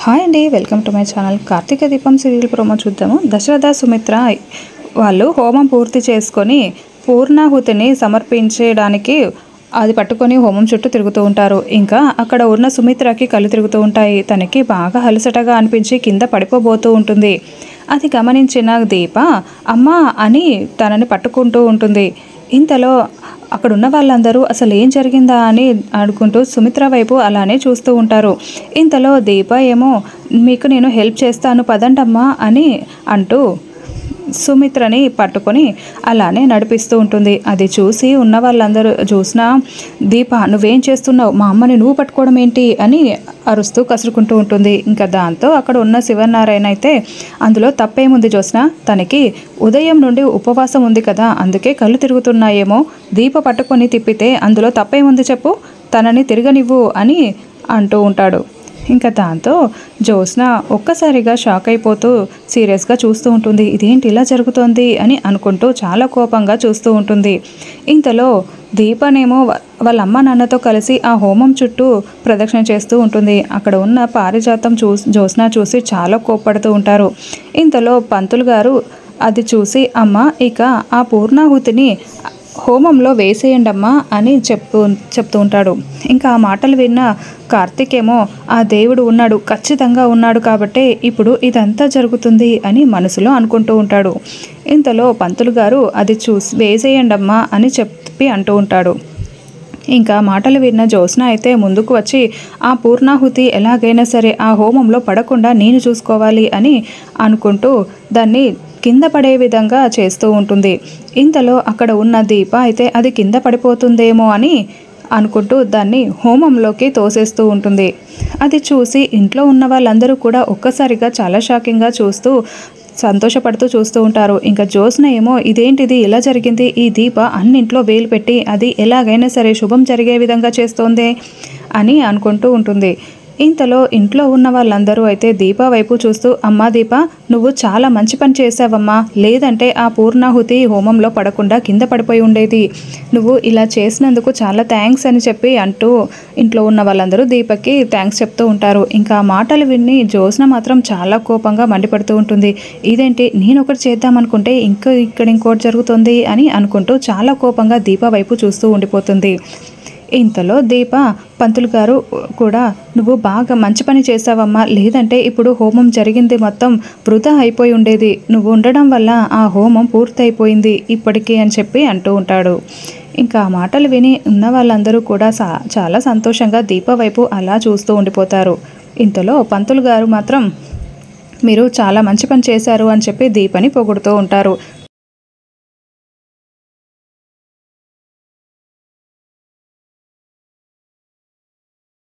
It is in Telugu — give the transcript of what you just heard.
హాయ్ అండి, welcome to my channel. Karthika Deepam serial promo చూద్దాము. దశరథ సుమిత్ర వాళ్ళు హోమం పూర్తి చేసుకొని పూర్ణాహుతిని సమర్పించడానికి అది పట్టుకొని హోమం చుట్టూ తిరుగుతూ ఉంటారు. ఇంకా అక్కడ ఉన్న సుమిత్రకి కళ్ళు తిరుగుతూ ఉంటాయి. తనకి బాగా అలసటగా అనిపించి కింద పడిపోబోతూ ఉంటుంది. అది గమనించిన దీప అమ్మ అని తనని పట్టుకుంటూ ఉంటుంది. ఇంతలో అక్కడున్న వాళ్ళందరూ అసలు ఏం జరిగిందా అని అనుకుంటూ సుమిత్ర వైపు అలానే చూస్తూ ఉంటారు. ఇంతలో దీప ఏమో మీకు నేను హెల్ప్ చేస్తాను పదండమ్మా అని అంటూ సుమిత్రని పట్టుకొని అలానే నడిపిస్తూ ఉంటుంది. అది చూసి ఉన్న వాళ్ళందరూ చూసినా దీప నువ్వేం చేస్తున్నావు, మా అమ్మని నువ్వు పట్టుకోవడం ఏంటి అని అరుస్తూ కసురుకుంటూ ఉంటుంది. ఇంకా దాంతో అక్కడ ఉన్న శివనారాయణ అయితే అందులో తప్పేముంది జోస్న, తనకి ఉదయం నుండి ఉపవాసం ఉంది కదా, అందుకే కళ్ళు తిరుగుతున్నాయేమో, దీప పట్టుకొని తిప్పితే అందులో తప్పేముంది చెప్పు, తనని తిరగనివ్వు అని అంటూ ఉంటాడు. ఇంకా దాంతో జోస్న ఒక్కసారిగా షాక్ అయిపోతూ సీరియస్గా చూస్తూ ఉంటుంది. ఇదేంటి ఇలా జరుగుతోంది అని అనుకుంటూ చాలా కోపంగా చూస్తూ ఉంటుంది. ఇంతలో దీపనేమో వాళ్ళ అమ్మ నాన్నతో కలిసి ఆ హోమం చుట్టూ ప్రదక్షిణ చేస్తూ ఉంటుంది. అక్కడ ఉన్న పారిజాతం జోస్న చూసి చాలా కోప్పడుతూ ఉంటారు. ఇంతలో పంతులు గారు అది చూసి అమ్మ ఇక ఆ పూర్ణాహుతిని హోమంలో వేసేయండమ్మా అని చెప్తూ ఉంటాడు. ఇంకా ఆ మాటలు విన్న కార్తీక్ ఏమో ఆ దేవుడు ఉన్నాడు, ఖచ్చితంగా ఉన్నాడు కాబట్టే ఇప్పుడు ఇదంతా జరుగుతుంది అని మనసులో అనుకుంటూ ఉంటాడు. ఇంతలో పంతులు గారు అది చూసి వేసేయండమ్మా అని చెప్పి అంటూ ఉంటాడు. ఇంకా మాటలు విన్న జోస్న అయితే ముందుకు వచ్చి ఆ పూర్ణాహుతి ఎలాగైనా సరే ఆ హోమంలో పడకుండా నేను చూసుకోవాలి అని అనుకుంటూ దాన్ని కింద పడే విధంగా చేస్తూ ఉంటుంది. ఇంతలో అక్కడ ఉన్న దీప అయితే అది కింద పడిపోతుందేమో అని అనుకుంటూ దాన్ని హోమంలోకి తోసేస్తూ ఉంటుంది. అది చూసి ఇంట్లో ఉన్న వాళ్ళందరూ కూడా ఒక్కసారిగా చాలా షాకింగ్గా చూస్తూ సంతోషపడుతూ చూస్తూ ఉంటారు. ఇంకా జోస్న ఏమో ఇదేంటిది ఇలా జరిగింది, ఈ దీప అన్నింట్లో వేలు పెట్టి అది ఎలాగైనా సరే శుభం జరిగే విధంగా చేస్తోంది అని అనుకుంటూ ఉంటుంది. ఇంతలో ఇంట్లో ఉన్న వాళ్ళందరూ అయితే దీప వైపు చూస్తూ అమ్మా దీప నువ్వు చాలా మంచి పని చేసావమ్మా, లేదంటే ఆ పూర్ణాహుతి హోమంలో పడకుండా కింద పడిపోయి ఉండేది, నువ్వు ఇలా చేసినందుకు చాలా థ్యాంక్స్ అని చెప్పి అంటూ ఇంట్లో ఉన్న వాళ్ళందరూ దీపకి థ్యాంక్స్ చెప్తూ ఉంటారు. ఇంకా ఆ మాటలు విని జోస్న మాత్రం చాలా కోపంగా మండిపడుతూ ఉంటుంది. ఇదేంటి నేను ఒకటి చేద్దామనుకుంటే ఇక్కడ ఇంకోటి జరుగుతుంది అని అనుకుంటూ చాలా కోపంగా దీప వైపు చూస్తూ ఉండిపోతుంది. ఇంతలో దీప పంతులు గారు కూడా నువ్వు బాగా మంచి పని చేసావమ్మా, లేదంటే ఇప్పుడు హోమం జరిగింది మొత్తం వృధా అయిపోయి ఉండేది, నువ్వు ఉండడం వల్ల ఆ హోమం పూర్తయిపోయింది ఇప్పటికీ అని చెప్పి అంటూ ఉంటాడు. ఇంకా ఆ మాటలు విని ఉన్న వాళ్ళందరూ కూడా చాలా సంతోషంగా దీప వైపు అలా చూస్తూ ఉండిపోతారు. ఇంతలో పంతులు గారు మాత్రం మీరు చాలా మంచి పని చేశారు అని చెప్పి దీపని పొగుడుతూ ఉంటారు.